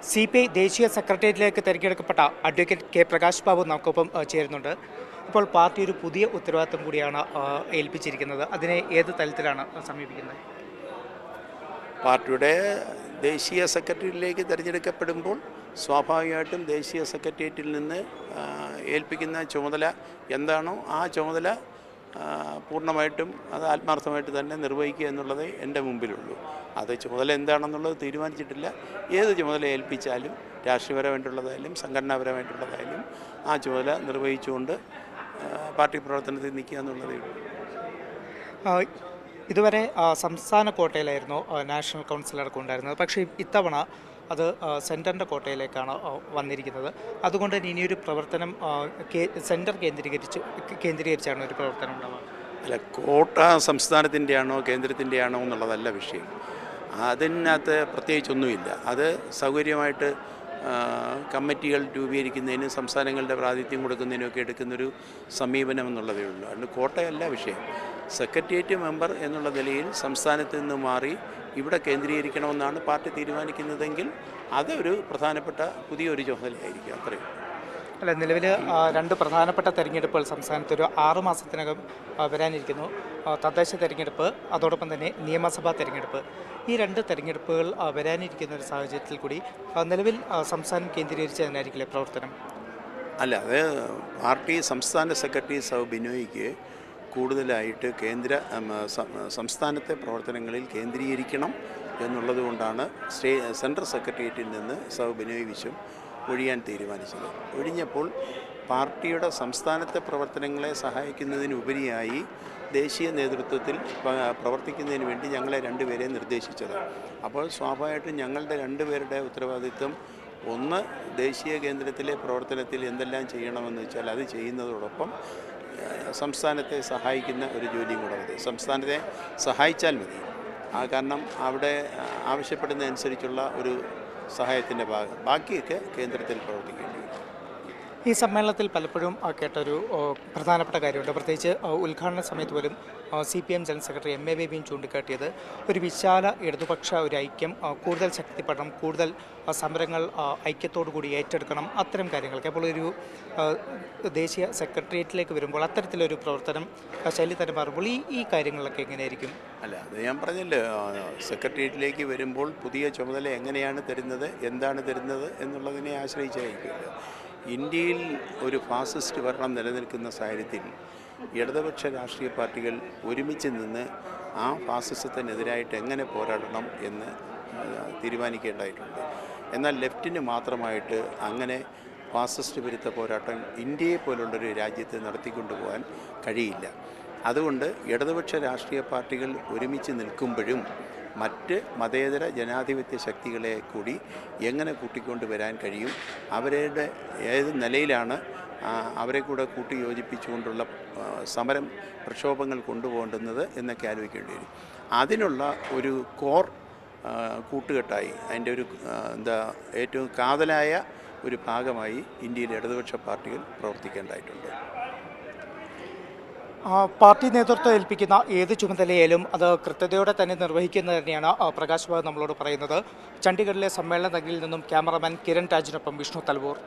CPI ദേശീയ സെക്രട്ടേറിയറ്റിലേക്ക് തിരഞ്ഞെടുക്കപ്പെട്ട advocate K Prakash Babu നമുക്കൊപ്പം ചേരുന്നുണ്ട്. ഇപ്പോൾ പാർട്ടി ഒരു പുതിയ ഉത്തരവാദിത്തം കൂടിയാണ് ഏൽപ്പിച്ചിരിക്കുന്നത്. അതിനെ ഏത് തലത്തിലാണ് സമീപിക്കുന്നത്? പാർട്ടിയുടെ ദേശീയ സെക്രട്ടേറിയറ്റിലേക്ക് തിരഞ്ഞെടുക്കപ്പെടുമ്പോൾ സ്വാഭാവികമായിട്ടും ദേശീയ സെക്രട്ടേറിയറ്റിൽ നിന്ന് ഏൽപ്പിക്കുന്ന ചുമതല എന്താണോ ആ ചുമതല പൂർണ്ണമായിട്ടും അത് ആത്മാർത്ഥമായിട്ട് തന്നെ നിർവഹിക്കുക എന്നുള്ളതേ എൻ്റെ മുമ്പിലുള്ളൂ. അത് ചുമതല എന്താണെന്നുള്ളത് തീരുമാനിച്ചിട്ടില്ല. ഏത് ചുമതല ഏൽപ്പിച്ചാലും രാഷ്ട്രീയപരമായിട്ടുള്ളതായാലും സംഘടനാപരമായിട്ടുള്ളതായാലും ആ ചുമതല നിർവഹിച്ചുകൊണ്ട് പാർട്ടി പ്രവർത്തനത്തിൽ നിൽക്കുക എന്നുള്ളതേ ഉള്ളൂ. ഇതുവരെ സംസ്ഥാന കോട്ടയിലായിരുന്നു നാഷണൽ കൗൺസിൽ അടക്കം ഉണ്ടായിരുന്നത്. പക്ഷേ ഇത്തവണ അത് സെൻറ്ററിൻ്റെ കോട്ടയിലേക്കാണ് വന്നിരിക്കുന്നത്. അതുകൊണ്ട് തന്നെ ഇനിയൊരു പ്രവർത്തനം സെൻറ്റർ കേന്ദ്രീകരിച്ചാണ് ഒരു പ്രവർത്തനം ഉണ്ടാവുക. അല്ല, കോട്ട സംസ്ഥാനത്തിൻ്റെ ആണോ കേന്ദ്രത്തിൻ്റെ ആണോ എന്നുള്ളതല്ല വിഷയം. അതിനകത്ത് പ്രത്യേകിച്ചൊന്നുമില്ല. അത് സൗകര്യമായിട്ട് കമ്മിറ്റികൾ രൂപീകരിക്കുന്നതിനും സംസ്ഥാനങ്ങളുടെ പ്രാതിനിധ്യം കൊടുക്കുന്നതിനൊക്കെ എടുക്കുന്നൊരു സമീപനം എന്നുള്ളതേ ഉള്ളൂ. അതുകൊണ്ട് കോട്ടയല്ല വിഷയം. സെക്രട്ടേറിയറ്റ് മെമ്പർ എന്നുള്ള നിലയിൽ സംസ്ഥാനത്ത് നിന്ന് മാറി ഇവിടെ കേന്ദ്രീകരിക്കണമെന്നാണ് പാർട്ടി തീരുമാനിക്കുന്നതെങ്കിൽ അതൊരു പ്രധാനപ്പെട്ട പുതിയൊരു ചുമതലയായിരിക്കും. അത്രയും അല്ല, നിലവിൽ രണ്ട് പ്രധാനപ്പെട്ട തെരഞ്ഞെടുപ്പുകൾ സംസ്ഥാനത്ത് ഒരു 6 മാസത്തിനകം വരാനിരിക്കുന്നു. തദ്ദേശ തെരഞ്ഞെടുപ്പ്, അതോടൊപ്പം തന്നെ നിയമസഭാ തെരഞ്ഞെടുപ്പ്. ഈ രണ്ട് തെരഞ്ഞെടുപ്പുകൾ വരാനിരിക്കുന്ന ഒരു സാഹചര്യത്തിൽ കൂടി നിലവിൽ സംസ്ഥാനം കേന്ദ്രീകരിച്ച് തന്നെയായിരിക്കില്ലേ പ്രവർത്തനം? അല്ല, അത് പാർട്ടി സംസ്ഥാന സെക്രട്ടറി സൗ ബിനോയിക്ക് കൂടുതലായിട്ട് സംസ്ഥാനത്തെ പ്രവർത്തനങ്ങളിൽ കേന്ദ്രീകരിക്കണം എന്നുള്ളത് കൊണ്ടാണ് സെൻട്രൽ സെക്രട്ടേറിയറ്റിൽ നിന്ന് സൗ ബിനോയ് വിശ്വം ഒഴിയാൻ തീരുമാനിച്ചത്. ഒഴിഞ്ഞപ്പോൾ പാർട്ടിയുടെ സംസ്ഥാനത്തെ പ്രവർത്തനങ്ങളെ സഹായിക്കുന്നതിനുപരിയായി ദേശീയ നേതൃത്വത്തിൽ പ്രവർത്തിക്കുന്നതിന് വേണ്ടി ഞങ്ങളെ രണ്ടുപേരെ നിർദ്ദേശിച്ചത്. അപ്പോൾ സ്വാഭാവികമായിട്ടും ഞങ്ങളുടെ രണ്ടുപേരുടെ ഉത്തരവാദിത്വം ഒന്ന് ദേശീയ കേന്ദ്രത്തിലെ പ്രവർത്തനത്തിൽ എന്തെല്ലാം ചെയ്യണമെന്ന് വെച്ചാൽ അത് ചെയ്യുന്നതോടൊപ്പം സംസ്ഥാനത്തെ സഹായിക്കുന്ന ഒരു ജോലിയും കൂടെ മതി. സംസ്ഥാനത്തെ സഹായിച്ചാൽ മതി. കാരണം അവിടെ ആവശ്യപ്പെടുന്ന അനുസരിച്ചുള്ള ഒരു സഹായത്തിൻ്റെ ബാക്കിയൊക്കെ കേന്ദ്രത്തിൽ പ്രവർത്തിക്കേണ്ടി വരും. ഈ സമ്മേളനത്തിൽ പലപ്പോഴും കേട്ടൊരു പ്രധാനപ്പെട്ട കാര്യമുണ്ട്. പ്രത്യേകിച്ച് ഉദ്ഘാടന സമയത്ത് പോലും CPM ജനറൽ സെക്രട്ടറി MA ബേബിയും ചൂണ്ടിക്കാട്ടിയത് ഒരു വിശാല ഇടതുപക്ഷ ഒരു ഐക്യം കൂടുതൽ ശക്തിപ്പെടണം, കൂടുതൽ സമരങ്ങൾ ഐക്യത്തോടു കൂടി ഏറ്റെടുക്കണം, അത്തരം കാര്യങ്ങളൊക്കെ. അപ്പോൾ ഒരു ദേശീയ സെക്രട്ടേറിയറ്റിലേക്ക് വരുമ്പോൾ അത്തരത്തിലൊരു പ്രവർത്തനം ശൈലി തന്നെ മാറുമ്പോൾ ഈ കാര്യങ്ങളിലൊക്കെ എങ്ങനെയായിരിക്കും? അല്ല, അത് ഞാൻ പറഞ്ഞല്ലോ, സെക്രട്ടേറിയറ്റിലേക്ക് വരുമ്പോൾ പുതിയ ചുമതല എങ്ങനെയാണ് തരുന്നത്, എന്താണ് തരുന്നത് എന്നുള്ളതിനെ ആശ്രയിച്ചായിരിക്കുമല്ലോ. ഇന്ത്യയിൽ ഒരു ഫാസിസ്റ്റ് ഭരണം നിലനിൽക്കുന്ന സാഹചര്യത്തിൽ ഇടതുപക്ഷ രാഷ്ട്രീയ പാർട്ടികൾ ഒരുമിച്ച് നിന്ന് ആ ഫാസിസത്തിനെതിരായിട്ട് എങ്ങനെ പോരാടണം എന്ന് തീരുമാനിക്കേണ്ടതായിട്ടുണ്ട്. എന്നാൽ ലെഫ്റ്റിന് മാത്രമായിട്ട് അങ്ങനെ ഫാസിസ്റ്റ് വിരുദ്ധ പോരാട്ടം ഇന്ത്യയെ പോലുള്ളൊരു രാജ്യത്ത് നടത്തിക്കൊണ്ടുപോകാൻ കഴിയില്ല. അതുകൊണ്ട് ഇടതുപക്ഷ രാഷ്ട്രീയ പാർട്ടികൾ ഒരുമിച്ച് നിൽക്കുമ്പോഴും മറ്റ് മതേതര ജനാധിപത്യ ശക്തികളെ കൂടി എങ്ങനെ കൂട്ടിക്കൊണ്ട് വരാൻ കഴിയും, അവരുടെ ഏത് നിലയിലാണ് അവരെ കൂടെ കൂട്ടി യോജിപ്പിച്ചുകൊണ്ടുള്ള സമരം പ്രക്ഷോഭങ്ങൾ കൊണ്ടുപോകേണ്ടുന്നത് എന്നൊക്കെ ആലോചിക്കേണ്ടി വരും. അതിനുള്ള ഒരു കോർ കൂട്ടുകെട്ടായി അതിൻ്റെ ഒരു ഏറ്റവും കാതലായ ഒരു ഭാഗമായി ഇന്ത്യയിലെ ഇടതുപക്ഷ പാർട്ടികൾ പ്രവർത്തിക്കേണ്ടതായിട്ടുണ്ട്. പാർട്ടി നേതൃത്വം ഏൽപ്പിക്കുന്ന ഏത് ചുമതലയായാലും അത് കൃത്യതയോടെ തന്നെ നിർവഹിക്കുന്നത് തന്നെയാണ് പ്രകാശ് ബാബു നമ്മളോട് പറയുന്നത്. ചണ്ഡീഗഡിലെ സമ്മേളന നഗരിയിൽ നിന്നും ക്യാമറമാൻ കിരൺ രാജിനൊപ്പം വിഷ്ണു തലവൂർ.